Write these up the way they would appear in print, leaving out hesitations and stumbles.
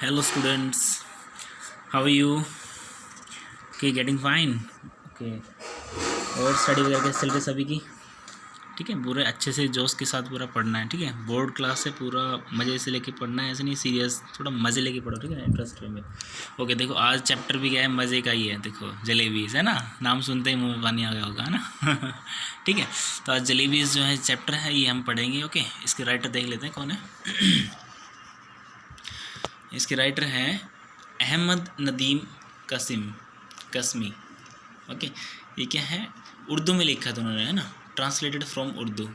Hello students, how are you? Okay, getting fine. Okay, और study वगैरह कैसे चल रही सभी की? ठीक है, पूरे अच्छे से जोश के साथ पूरा पढ़ना है। ठीक है, बोर्ड क्लास है, पूरा मज़े से लेके पढ़ना है, ऐसे नहीं सीरियस, थोड़ा मज़े लेके पढ़ो। ठीक है, इंटरेस्ट में। ओके, देखो आज चैप्टर भी क्या है, मज़े का ही है। देखो जलेबीज़ है ना, नाम सुनते ही मुँह में पानी आ गया होगा, है ना। ठीक है, तो आज जलेबीज़ जो है चैप्टर है, ये हम पढ़ेंगे। ओके, इसके राइटर देख लेते हैं कौन है। इसके राइटर हैं अहमद नदीम कस्मी। ओके, ये क्या है, उर्दू में लिखा था उन्होंने, है ना, ट्रांसलेटेड फ्रॉम उर्दू।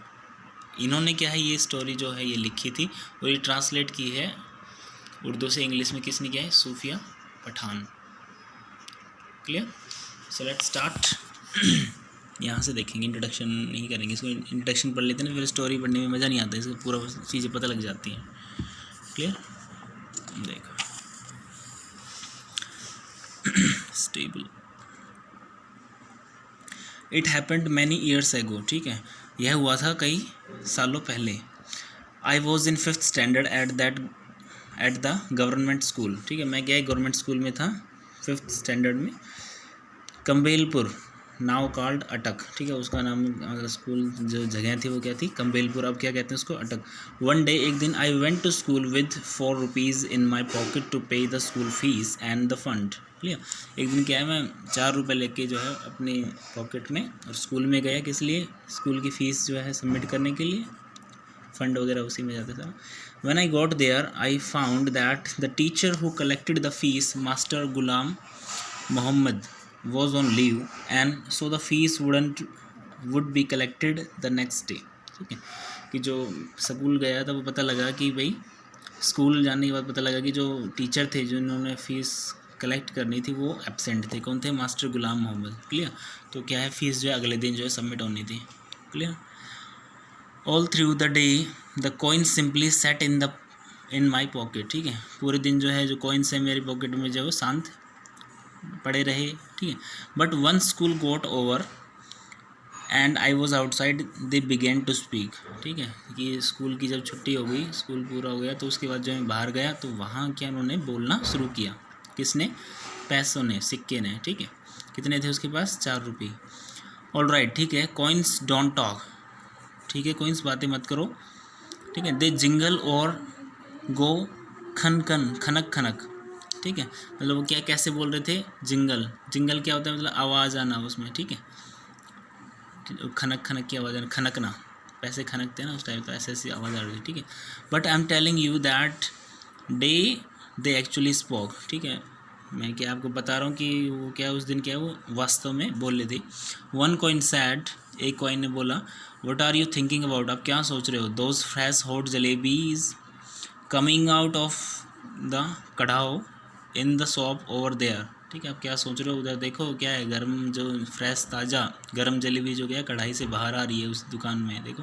इन्होंने क्या है, ये स्टोरी जो है ये लिखी थी और ये ट्रांसलेट की है उर्दू से इंग्लिश में। किसने किया है? Sufiya Pathan. Clear? So let's start. यहाँ से देखेंगे, इंट्रोडक्शन नहीं करेंगे इसको। इंट्रोडक्शन पढ़ लेते हैं ना, फिर स्टोरी पढ़ने में मज़ा नहीं आता, इसको पूरा चीज़ें पता लग जाती हैं। क्लियर? देखो, stable. It happened many years ago. ठीक है, यह हुआ था कई सालों पहले। I was in 5th standard at the government school. ठीक है, मैं गया गवर्नमेंट स्कूल में था 5th स्टैंडर्ड में। कम्बेलपुर, नाउ कॉल्ड अटक। ठीक है, उसका नाम, स्कूल जो जगह थी वो क्या थी? कम्बेलपुर। अब क्या कहते हैं उसको? अटक। वन डे, एक दिन, I went to school with 4 rupees in my pocket to pay the school fees and the fund. Clear? एक दिन क्या है, मैं 4 रुपये लेके जो है अपने पॉकेट में और स्कूल में गया। किस लिए? स्कूल की फ़ीस जो है सबमिट करने के लिए, फंड वगैरह उसी में जाता था। When I got there, I found that the teacher who collected the fees, Master Ghulam Muhammad, was on leave, and so the fees would be collected the next day. ठीक है, कि जो स्कूल गया था वो पता लगा कि भाई, स्कूल जाने के बाद पता लगा कि जो टीचर थे जिन्होंने फ़ीस कलेक्ट करनी थी वो एब्सेंट थे। कौन थे? मास्टर गुलाम मोहम्मद। क्लियर? तो क्या है, फ़ीस जो है अगले दिन जो है सबमिट होनी थी। Clear? All through the day the coins simply set in my pocket. ठीक है, पूरे दिन जो है जो कॉइन्स है मेरी पॉकेट में जो है शांत पड़े रहे। ठीक है, but one school got over and I was outside they began to speak. ठीक है, कि स्कूल की जब छुट्टी हो गई, स्कूल पूरा हो गया, तो उसके बाद जब मैं बाहर गया तो वहाँ क्या उन्होंने बोलना शुरू किया। किसने? पैसों ने, सिक्के ने। ठीक है, कितने थे उसके पास? 4 रुपये। ऑल राइट, ठीक है, कॉइन्स डोंट टॉक। ठीक है, कॉइन्स बातें मत करो। ठीक है, दे जिंगल और गो खनक खनक। ठीक है, मतलब वो क्या कैसे बोल रहे थे? जिंगल। जिंगल क्या होता है? मतलब आवाज़ आना उसमें। ठीक है, खनक खनक की आवाज़ आना, खनकना, पैसे खनकते हैं ना उस टाइम, तो ऐसे ऐसी आवाज़ आ रही है। ठीक है, but I am telling you that they actually spoke. ठीक है, मैं क्या आपको बता रहा हूँ कि वो क्या उस दिन क्या वो वास्तव में बोल रहे थे। वन कॉइन सैड, एक कॉइन ने बोला, what are you thinking about? आप क्या सोच रहे हो? Those fresh hot jalebis coming out of the kadhai in the shop over there. ठीक है, आप क्या सोच रहे हो? उधर देखो, क्या है, गर्म जो फ्रेश ताज़ा गर्म जलेबी जो क्या कढ़ाई से बाहर आ रही है उस दुकान में। देखो,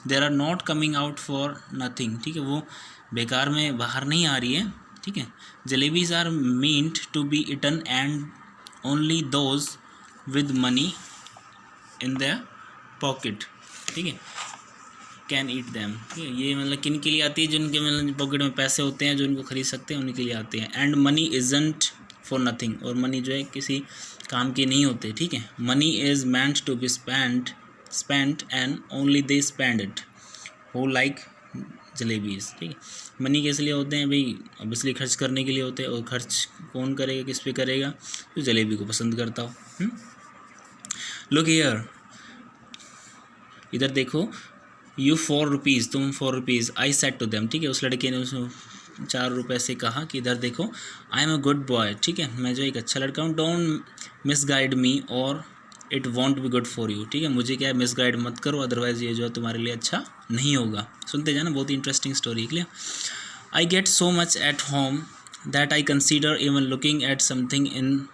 there are not coming out for nothing. ठीक है, वो बेकार में बाहर नहीं आ रही है। ठीक है, jalebis are meant to be eaten and only those with money in their pocket. ठीक है, कैन ईट दैम। ठीक है, ये मतलब किन के लिए आती है? जिनके मतलब पॉकेट में पैसे होते हैं, जो इनको खरीद सकते हैं, उन्हीं के लिए आते हैं। And money isn't for nothing, और मनी जो है किसी काम की नहीं होते। ठीक है, money is meant to be spent and only they spend it who like jalebis. ठीक है, मनी किस लिए होते हैं भाई? ऑब्वियसली खर्च करने के लिए होते हैं, और खर्च कौन करेगा, किस पे करेगा? तो जलेबी को पसंद करता हो। लुक हियर, इधर देखो, यू 4 रुपीज़, तुम 4 rupees, I said to them. ठीक है, उस लड़के ने उसको 4 रुपये से कहा कि इधर देखो, I am a good boy. ठीक है, मैं जो एक अच्छा लड़का हूँ। डोंट मिस गाइड मी और it won't be good for you. ठीक है, मुझे क्या है, मिस गाइड मत करो, अदरवाइज़ ये जो है तुम्हारे लिए अच्छा नहीं होगा। सुनते जाना, बहुत ही interesting story. Clear? I get so much at home that I consider even looking at something in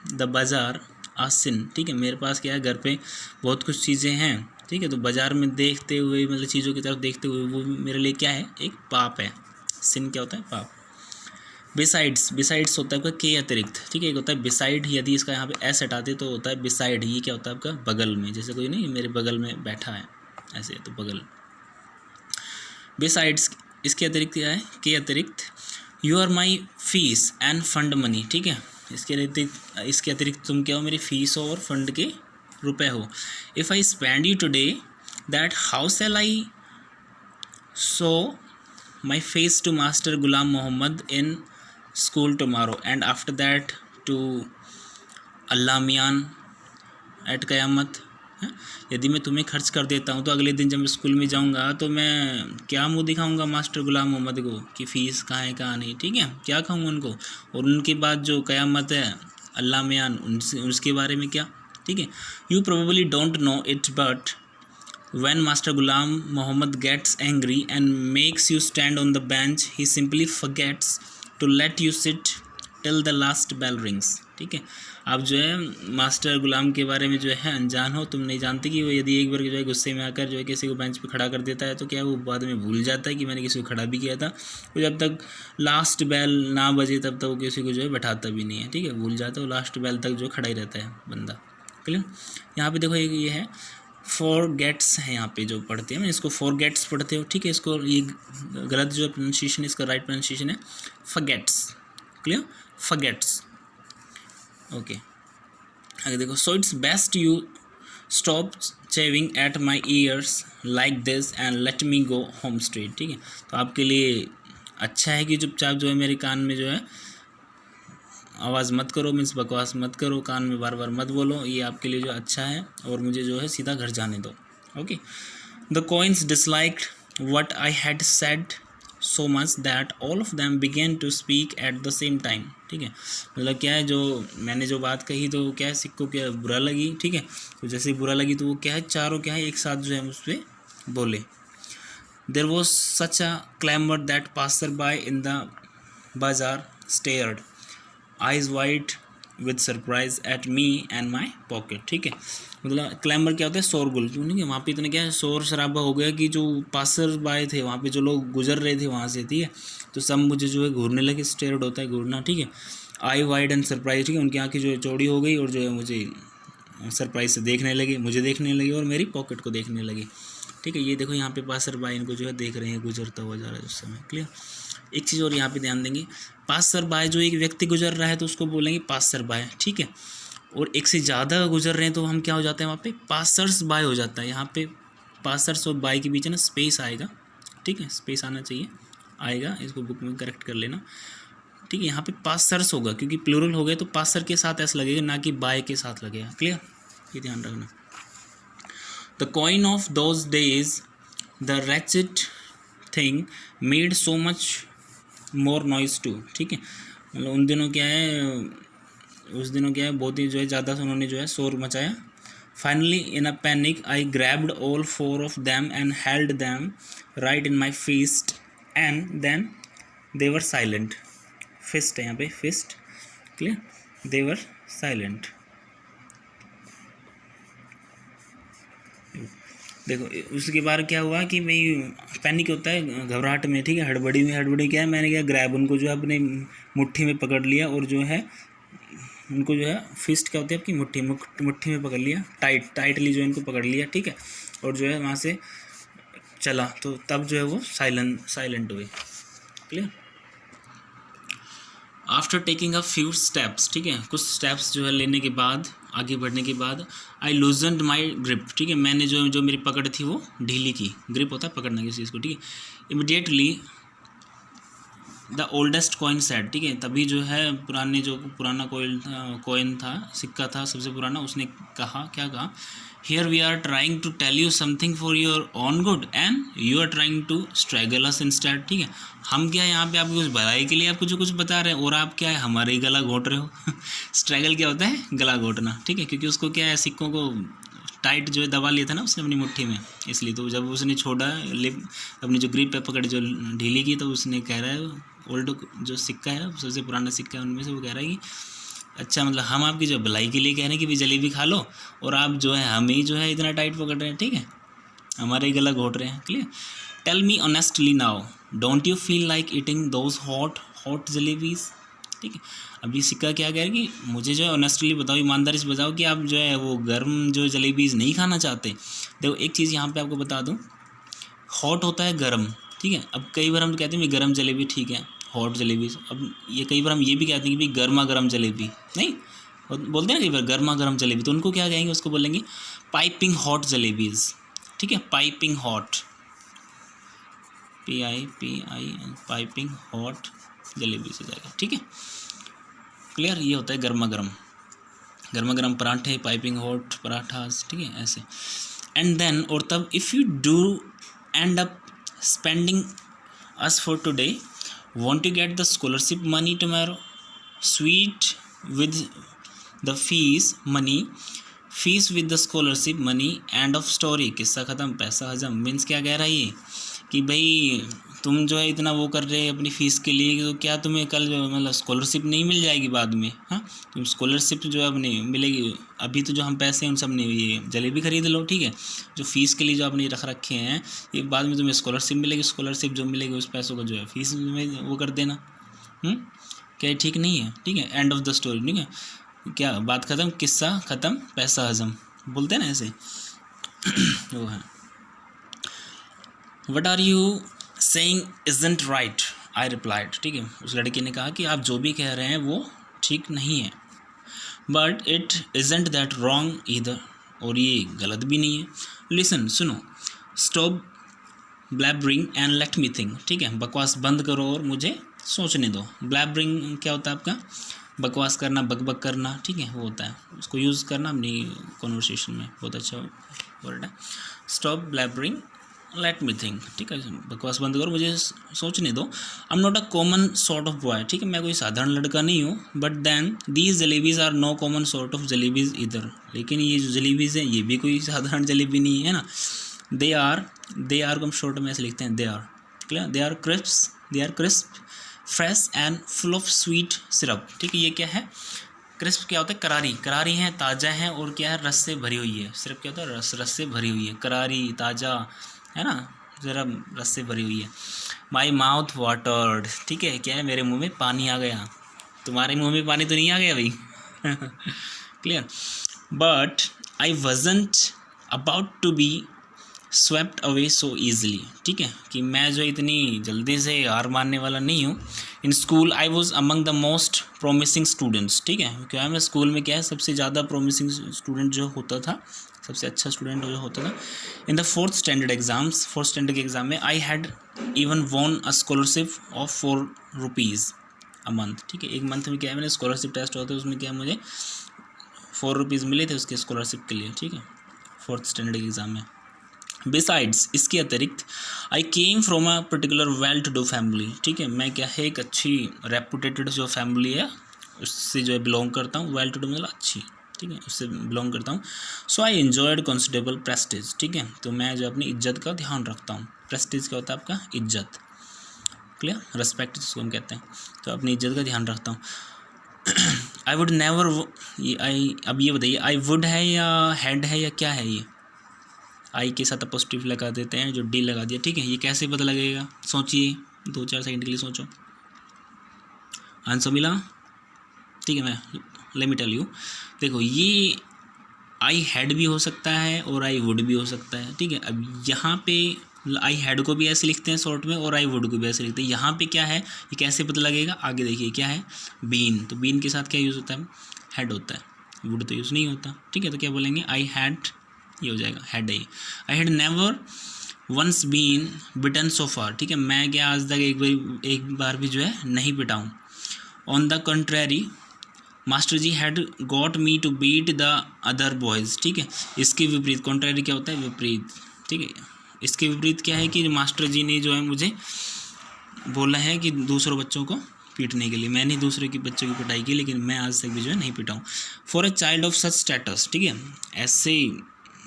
the bazaar आ सिन। ठीक है, मेरे पास क्या है, घर पे बहुत कुछ चीज़ें हैं। ठीक है, तो बाज़ार में देखते हुए, मतलब चीज़ों की तरफ देखते हुए, वो मेरे लिए क्या है, एक पाप है। सिन क्या होता है? पाप। बिसाइड्स होता है आपका के अतिरिक्त। ठीक है, एक होता है बिसाइड, यदि इसका यहाँ पे एस हटाते तो होता है बिसाइड। ये क्या होता है आपका? बगल में, जैसे कोई नहीं मेरे बगल में बैठा है ऐसे, तो बगल। बिसाइड्स, इसके अतिरिक्त क्या है? के अतिरिक्त। You are my fees and fund money, ठीक है। इसके अतिरिक्त तुम क्या हो, मेरी फीस हो और फंड के रुपए हो। If I spend you today that how shall I show my face to master Ghulam Mohammad in school tomorrow and after that to Allah Mian at क़यामत। यदि मैं तुम्हें खर्च कर देता हूँ तो अगले दिन जब मैं स्कूल में जाऊँगा तो मैं क्या मुंह दिखाऊँगा मास्टर गुलाम मोहम्मद को कि फ़ीस कहाँ है कहाँ नहीं, ठीक है, क्या कहूँगा उनको। और उनके बाद जो क़यामत है अल्लाह मियान, उनसे उसके बारे में क्या, ठीक है। You probably don't know it but when Master Ghulam Muhammad gets angry and makes you stand on the bench, he simply forgets to let you sit till the last bell rings, ठीक है। आप जो है master गुलाम के बारे में जो है अनजान हो, तुम नहीं जानते कि वो यदि एक बार जो है गुस्से में आकर जो है किसी को बेंच पे खड़ा कर देता है तो क्या वो बाद में भूल जाता है कि मैंने किसी को खड़ा भी किया था। वो जब तक लास्ट बेल ना बजे तब तक वो किसी को जो है बैठाता भी नहीं है, ठीक है, भूल जाता है। वो लास्ट बेल तक जो खड़ा ही रहता है बंदा। क्लियर। यहाँ पे देखो ये है फॉरगेट्स है, यहाँ पे जो पढ़ते हैं मैं इसको फॉरगेट्स पढ़ते हो, ठीक है। इसको ये गलत जो प्रोनाउंसिएशन है, इसका राइट प्रोनाउंसिएशन है फॉरगेट्स। Clear, forgets. ओके, आगे देखो। So it's best you stop chewing at my years like this and let me go home straight, ठीक है। तो आपके लिए अच्छा है कि चुपचाप जो है मेरे कान में जो है आवाज़ मत करो, मीन्स बकवास मत करो, कान में बार बार मत बोलो, ये आपके लिए जो अच्छा है, और मुझे जो है सीधा घर जाने दो। Okay. The coins disliked what I had said so much that all of them began to speak at the same time, ठीक है। मतलब क्या है, जो मैंने जो बात कही तो क्या है, सिक्को क्या बुरा लगी, ठीक है। तो जैसे बुरा लगी तो वो क्या है, चारों क्या है एक साथ जो है मुझ पर बोले। There was such a clamour that passers by in the bazaar stared eyes wide with surprise at me and my pocket, ठीक है। मतलब क्लैमर क्या होता है, शोरगुल, क्यों नहीं, वहाँ पे इतना क्या है शोर शराबा हो गया कि जो पासर बाय थे वहाँ पे जो लोग गुजर रहे थे वहाँ से, ठीक है, तो सब मुझे जो है घूरने लगे। स्टेयर्ड होता है घूरना, ठीक है। आई वाइड एंड सरप्राइज, ठीक है, उनकी आँखें जो है चौड़ी हो गई और जो है मुझे सरप्राइज से देखने लगे, मुझे देखने लगे और मेरी पॉकेट को देखने लगे, ठीक है। ये देखो यहाँ पे पासर बाय इनको जो है देख रहे हैं, गुजरता हुआ जा रहा है उस समय। क्लियर। एक चीज़ और यहाँ पे ध्यान देंगे, पासर बाय जो एक व्यक्ति गुजर रहा है तो उसको बोलेंगे पासर बाय, ठीक है। और एक से ज़्यादा गुजर रहे हैं तो हम क्या हो जाते हैं, वहाँ पे पासर्स बाय हो जाता है। यहाँ पे पासर्स और बाय के बीच ना स्पेस आएगा, ठीक है, स्पेस आना चाहिए, आएगा, इसको बुक में करेक्ट कर लेना, ठीक है। यहाँ पे पासर्स होगा क्योंकि प्लूरल हो गए तो पासर के साथ ऐसा लगेगा, ना कि बाय के साथ लगेगा। क्लियर, ये ध्यान रखना। The coin of those days the wretched thing made so much more noise too, ठीक है। मतलब उन दिनों क्या है, उस दिनों क्या है बहुत ही जो है ज़्यादा उन्होंने जो है शोर मचाया। Finally in a panic I grabbed all four of them and held them right in my fist and then they were silent. Fist है यहाँ पे, fist. Clear, they were silent. देखो उसके बाद क्या हुआ कि मैं पैनिक होता है घबराहट में, ठीक है, हड़बड़ी क्या है, मैंने क्या ग्रैब उनको जो है अपने मुट्ठी में पकड़ लिया और जो है उनको जो है फिस्ट क्या होती है आपकी मुट्ठी में पकड़ लिया, टाइटली जो इनको पकड़ लिया, ठीक है। और जो है वहाँ से चला तो तब जो है वो साइलेंट हुए। Clear. After taking a few steps, ठीक है, कुछ स्टेप्स जो है लेने के बाद, आगे बढ़ने के बाद, आई लूजनड माई ग्रिप, ठीक है, मैंने जो मेरी पकड़ थी वो ढीली की। ग्रिप होता है पकड़ना किसी चीज़ को, ठीक है। Immediately the oldest coin said, ठीक है, तभी जो है पुराना कॉइन था, सिक्का था सबसे पुराना, उसने कहा, क्या कहा, here we are trying to tell you something for your own good and you are trying to struggle us instead, ठीक है। हम क्या है यहाँ पे आपकी कुछ भलाई के लिए आपको जो कुछ बता रहे हैं और आप क्या है हमारे ही गला घोट रहे हो। स्ट्रगल क्या होता है, गला घोटना, ठीक है, क्योंकि उसको क्या है सिक्कों को टाइट जो है दबा लिया था ना उसने अपनी मुट्ठी में, इसलिए तो जब उसने छोड़ा अपनी जो ग्रिप है पकड़ जो ढीली की, तो उसने कह रहा है ओल्ड जो सिक्का है सबसे पुराना सिक्का है उनमें से, वो कह रहा है कि अच्छा मतलब हम आपकी जो भलाई के लिए कह रहे हैं कि भी जलेबी खा लो और आप जो है हमें ही जो है इतना टाइट पकड़ रहे हैं, ठीक है, हमारे ही गला घोट रहे हैं। Clear. Tell me honestly now don't you feel like eating those hot jalebis, ठीक है। अभी सिक्का क्या कह रहा है कि मुझे जो है ऑनेस्टली बताओ, ईमानदारी से बताओ कि आप जो है वो गर्म जो जलेबीज नहीं खाना चाहते। देखो एक चीज़ यहाँ पे आपको बता दूँ, हॉट होता है गर्म, ठीक है। अब कई बार हम तो कहते हैं गर्म जलेबी ठीक है, हॉट जलेबीज। अब ये कई बार हम ये भी कहते हैं कि भाई गर्मा गर्म जलेबी, नहीं बोलते हैं ना कई बार गर्मा गर्म जलेबी, तो उनको क्या कहेंगे, उसको बोलेंगे पाइपिंग हॉट जलेबीज़, ठीक है, piping hot, PIPIN, piping hot jalebis हो जाएगा, ठीक है, क्लियर। ये होता है गर्मा गर्म, गर्मा गर्म पराठे, पाइपिंग हॉट पराठास, ठीक है, ऐसे। एंड देन, और तब, if you do and up spending us for today, want you get the scholarship money tomorrow, sweet with the fees money, fees with the scholarship money, end of story, किस्सा ख़त्म पैसा हजम। Means क्या कह रहा है ये कि भाई तुम जो है इतना वो कर रहे हैं अपनी फ़ीस के लिए, तो क्या तुम्हें कल मतलब स्कॉलरशिप नहीं मिल जाएगी बाद में, हाँ, तुम स्कॉलरशिप जो है अपनी मिलेगी, अभी तो जो हम पैसे हैं उन सब ने ये जलेबी खरीद लो, ठीक है, जो फ़ीस के लिए जो आपने रख रखे हैं, ये बाद में तुम्हें स्कॉलरशिप मिलेगी, स्कॉलरशिप जो मिलेगी उस पैसों को जो है फ़ीस में वो कर देना। क्या ये ठीक नहीं है, ठीक है, एंड ऑफ द स्टोरी, ठीक है, क्या बात ख़त्म, किस्सा ख़त्म पैसा हजम, बोलते हैं ना ऐसे वो है। What are you saying isn't right, I replied, ठीक है, उस लड़के ने कहा कि आप जो भी कह रहे हैं वो ठीक नहीं है, but it isn't that wrong either, और ये गलत भी नहीं है। लिसन, सुनो, stop blabbering and let me think, ठीक है, बकवास बंद करो और मुझे सोचने दो। ब्लैबरिंग क्या होता है आपका, बकवास करना, बकबक करना, ठीक है, वो होता है, उसको यूज़ करना अपनी कॉन्वर्सेशन में, बहुत अच्छा वर्ड है। Stop blabbering let me think, ठीक है, बकवास बंद करो मुझे सोचने दो। I am not a common sort of boy, ठीक है, मैं कोई साधारण लड़का नहीं हूँ, but then these jalebis are no common sort of jalebis इधर, लेकिन ये जो जलेबीज़ हैं ये भी कोई साधारण जलेबी नहीं है ना। दे आर को हम शॉर्ट में ऐसे लिखते हैं, they are clear, they are crisp fresh and full of sweet syrup, ठीक है, ये क्या है, क्रिस्प क्या होता है, करारी, करारी है, ताज़ा है, और क्या है, रस से भरी हुई है। सिरप क्या होता है, रस से भरी हुई है, करारी ताज़ा है ना, ज़रा रस से भरी हुई है। माई माउथ वाटर्ड, ठीक है, क्या है, मेरे मुंह में पानी आ गया, तुम्हारे मुंह में पानी तो नहीं आ गया भाई clear. But I wasn't about to be swept away so easily, ठीक है, कि मैं जो इतनी जल्दी से हार मानने वाला नहीं हूँ। In school I was among the most promising students, ठीक है, क्या है, मैं स्कूल में क्या है सबसे ज़्यादा प्रोमिसिंग स्टूडेंट जो होता था, सबसे अच्छा स्टूडेंट जो होता था। इन द फोर्थ स्टैंडर्ड के एग्ज़ाम में I had even von a scholarship of 4 rupees a month, ठीक है, एक मंथ में क्या है, मैंने स्कॉलरशिप टेस्ट होता है उसमें क्या मुझे 4 रुपीज़ मिले थे उसके स्कॉलरशिप के लिए, ठीक है, फोर्थ स्टैंडर्ड के एग्ज़ाम में। बिसाइड्स, इसके अतिरिक्त, I came from a particular well to do family, ठीक है, मैं क्या है एक अच्छी रेपुटेटेड जो फैमिली है उससे जो है बिलोंग करता हूँ, वेल टू डू मतलब अच्छी, ठीक है, उससे बिलोंग करता हूँ। सो आई एन्जॉयड कंसिडरेबल प्रेस्टीज, ठीक है, तो मैं जो अपनी इज्जत का ध्यान रखता हूँ। प्रेस्टीज क्या होता है आपका, इज्जत, क्लियर, रिस्पेक्ट जिसको हम कहते हैं, तो अपनी इज्जत का ध्यान रखता हूँ। आई वुड नेवर, अब ये बताइए, आई वुड है या हैड है या क्या है, ये आई के साथ अपोस्ट्रोफी लगा देते हैं, जो डी लगा दिया, ठीक है, ये कैसे पता लगेगा, सोचिए 2-4 सेकंड के लिए सोचो, आंसर मिला, ठीक है, मैं लेट मी टेल यू, देखो ये आई हैड भी हो सकता है और आई वुड भी हो सकता है, ठीक है। अब यहाँ पे आई हैड को भी ऐसे लिखते हैं शॉर्ट में और आई वुड को भी ऐसे लिखते हैं। यहाँ पे क्या है, ये कैसे पता लगेगा, आगे देखिए क्या है, बीन, तो बीन के साथ क्या यूज़ होता है, हैड होता है, वुड तो यूज़ नहीं होता, ठीक है, तो क्या बोलेंगे, आई हैड, ये हो जाएगा had, I had never once been beaten so far, ठीक है, मैं क्या आज तक एक बार भी जो है नहीं पिटा हूँ। On the contrary master ji had got me to beat the other boys, ठीक है, इसके विपरीत, कॉन्ट्रेरी क्या होता है, विपरीत, ठीक है, इसके विपरीत क्या है कि मास्टर जी ने जो है मुझे बोला है कि दूसरों बच्चों को पीटने के लिए, मैंने दूसरे की बच्चों की पिटाई की, लेकिन मैं आज तक भी जो है नहीं पिटा हूँ। For a child of such status, ठीक है, ऐसे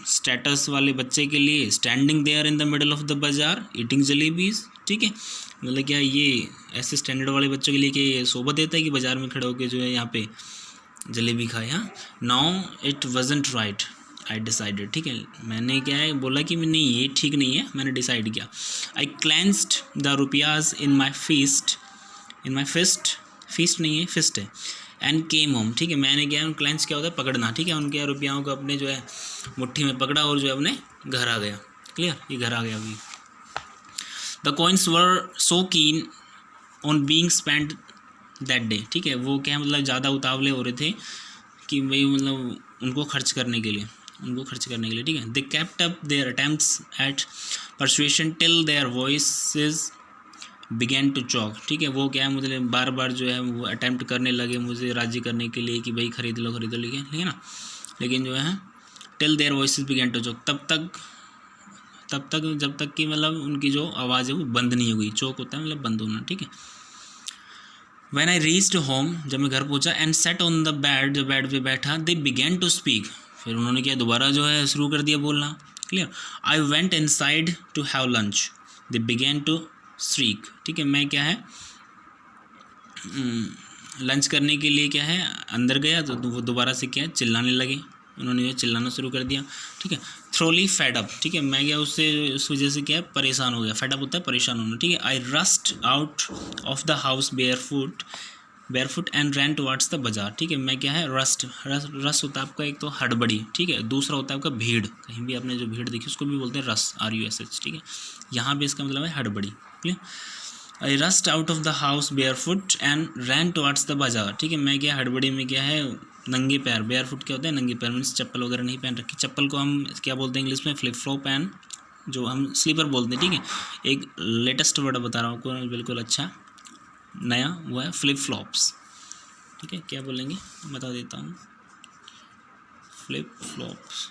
स्टेटस वाले बच्चे के लिए, standing there in the middle of the bazaar eating jalebis, ठीक है, मतलब क्या ये ऐसे स्टैंडर्ड वाले बच्चों के लिए कि ये शोभा देता है कि बाज़ार में खड़े होकर जो है यहाँ पे जलेबी खाए। हाँ, now it wasn't right, I decided, ठीक है, मैंने क्या है बोला कि नहीं ये ठीक नहीं है, मैंने डिसाइड किया। I clenched the rupayas in my fist, feast नहीं है फिस्ट है, एंड केम होम, ठीक है, मैंने क्या, क्लेंस क्या होता है पकड़ना, ठीक है, उनके रुपयों को अपने जो है मुट्ठी में पकड़ा और जो है अपने घर आ गया, क्लियर, ये घर आ गया अभी। The coins were so keen on being spend that day, ठीक है। वो क्या मतलब ज़्यादा उतावले हो रहे थे कि भाई मतलब उनको खर्च करने के लिए, ठीक है। They kept up their attempts at persuasion till their voices began to choke, ठीक है। वो क्या है मतलब बार बार जो है वो अटैम्प्ट करने लगे मुझे राज़ी करने के लिए कि भाई खरीद लो ठीक है ना, लेकिन जो है till their voices began to choke, तब तक जब तक कि मतलब उनकी जो आवाज़ है वो बंद नहीं हुई। चौक होता है मतलब बंद होना, ठीक है। व्हेन आई रीच्ड होम, जब मैं घर पहुंचा, and set on the bed, जब बेड पे बैठा, दे बिगेन टू स्पीक, फिर उन्होंने क्या दोबारा जो है शुरू कर दिया बोलना, clear. I went inside to have lunch, they began to streak, ठीक है। मैं क्या है लंच करने के लिए क्या है अंदर गया तो वो दोबारा से क्या है चिल्लाने लगे, उन्होंने जो चिल्लाना शुरू कर दिया, ठीक है। थ्रोली फेड अप, ठीक है। मैं क्या उससे उस वजह से क्या है परेशान हो गया, फेड अप होता है परेशान होना, ठीक है। I rushed out of the house barefoot and ran towards the bazaar, ठीक है। मैं क्या है रस्ट होता है आपका एक तो हड़बड़ी, ठीक है। दूसरा होता है आपका भीड़, कहीं भी आपने जो भीड़ देखी उसको भी बोलते हैं रस, RUSH, ठीक है। यहाँ भी इसका मतलब है हड़बड़ी, clear. I rushed out of the house barefoot and ran towards the bazaar, ठीक है। मैं क्या हड़बड़ी में क्या है नंगे पैर, बेयरफुट क्या होता है नंगे पैर, मीन्स चप्पल वगैरह नहीं पहन रखी। चप्पल को हम क्या बोलते हैं इंग्लिश में फ्लिप फ्लॉप एंड जो हम स्लीपर बोलते हैं, ठीक है। एक लेटेस्ट वर्ड बता रहा हूँ आपको बिल्कुल अच्छा नया, वो है फ्लिप फ्लॉप्स, ठीक है। क्या बोलेंगे बता देता हूँ, फ्लिप फ्लॉप्स,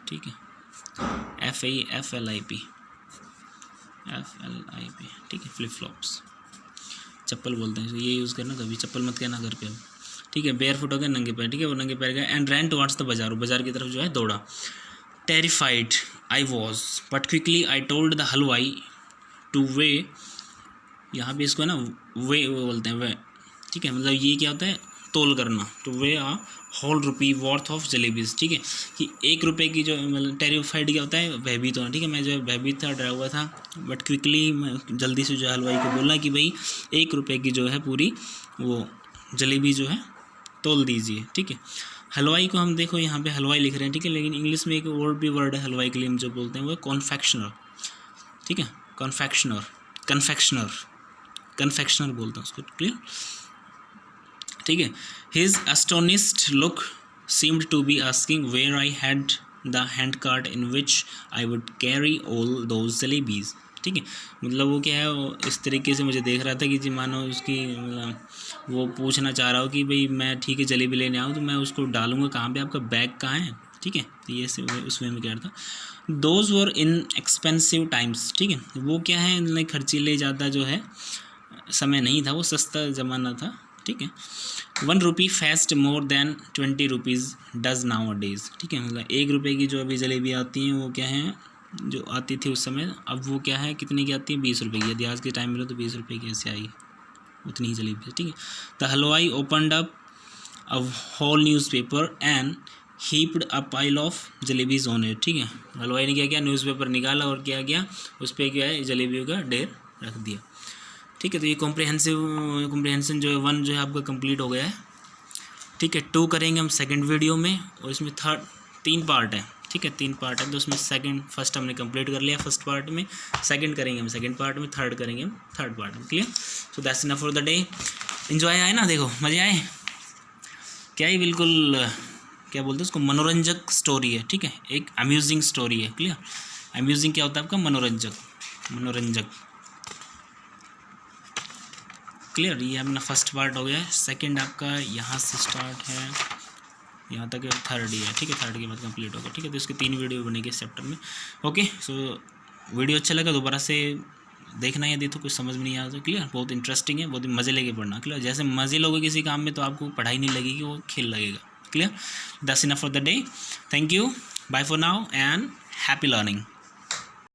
ठीक है। FLIP, ठीक है। फ्लिप फ्लॉप्स चप्पल बोलते हैं, ये यूज़ करना, कभी चप्पल मत कहना घर पे, ठीक है। बेयर फुट हो गया नंगे पैर, ठीक है। वो नंगे पैर गया एंड रैन टुवर्ड्स द बाजार की तरफ जो है दौड़ा। Terrified I was but quickly I told the हलवाई टू वे, यहाँ भी इसको है ना वे बोलते हैं वे, ठीक है। मतलब ये क्या होता है तोल करना, to weigh a whole rupee worth of jalebis, ठीक है। कि 1 रुपये की जो मतलब टेरिफाइड क्या होता है भयभीत होना, ठीक है। मैं जो है भयभीत था, डरा हुआ था, बट क्विकली मैं जल्दी से जो हलवाई को बोला कि भाई 1 रुपये की जो है पूरी वो जलेबी जो है तोल दीजिए, ठीक है। हलवाई को हम देखो यहाँ पे हलवाई लिख रहे हैं, ठीक है। लेकिन इंग्लिश में एक और भी वर्ड है हलवाई के लिए हम जो बोलते हैं वो कॉन्फेक्शनर, ठीक है। कन्फेक्शनर बोलते हैं उसको, क्लियर, ठीक है। His astonished look seemed to be asking where I had the hand cart in which I would carry all those jalebis, ठीक है। मतलब वो क्या है वो इस तरीके से मुझे देख रहा था कि जी मानो उसकी वो पूछना चाह रहा हो कि भाई मैं ठीक है जलेबी लेने आऊँ तो मैं उसको डालूंगा कहाँ पे, आपका बैग कहाँ है, ठीक है। तो ये उसमें मैं कह रहा था। Those were in expensive times, ठीक है। वो क्या है खर्चीले ज़्यादा जो है समय नहीं था, वो सस्ता ज़माना था, ठीक है। 1 rupee fetched more than 20 rupees does nowadays, ठीक है। मतलब 1 रुपये की जो अभी जलेबी आती हैं वो क्या है जो आती थी उस समय, अब वो क्या है कितने की आती है 20 रुपये की। यदि आज के टाइम में तो 20 रुपये की ऐसे आई उतनी ही जलेबी, ठीक है। The halwai opened up a whole newspaper and heaped a pile of jalebis on it, ठीक है। हलवाई ने क्या किया न्यूज़पेपर निकाला और क्या किया उस पर क्या है जलेबियों का ढेर रख दिया, ठीक है। तो ये कॉम्प्रिहेंशन जो है 1 जो है आपका कंप्लीट हो गया है, ठीक है। 2 करेंगे हम सेकंड वीडियो में और इसमें 3 पार्ट है, ठीक है। 3 पार्ट है तो उसमें फर्स्ट हमने कंप्लीट कर लिया फर्स्ट पार्ट में, सेकंड करेंगे हम सेकंड पार्ट में, थर्ड करेंगे हम थर्ड पार्ट में, clear. So that's enough for the day. Enjoy आए ना, देखो मज़े आए, क्या ही बिल्कुल क्या बोलते हैं उसको मनोरंजक स्टोरी है, ठीक है। एक अम्यूजिंग स्टोरी है, क्लियर। अम्यूजिंग क्या होता है आपका मनोरंजक, क्लियर। ये अपना फर्स्ट पार्ट हो गया है। सेकंड आपका यहाँ से स्टार्ट है यहाँ तक थर्ड ही है, ठीक है। थर्ड के बाद कंप्लीट होगा, ठीक है। तो इसके 3 वीडियो बनेंगे इस चैप्टर में, ओके। सो वीडियो अच्छा लगा दोबारा से देखना, यदि तो कुछ समझ में नहीं आया तो क्लियर। बहुत इंटरेस्टिंग है, बहुत ही मज़े लेके पढ़ना, क्लियर। जैसे मज़े लोगे किसी काम में तो आपको पढ़ाई नहीं लगेगी, वो खेल लगेगा, clear. That's enough for the day. Thank you, bye for now and happy learning.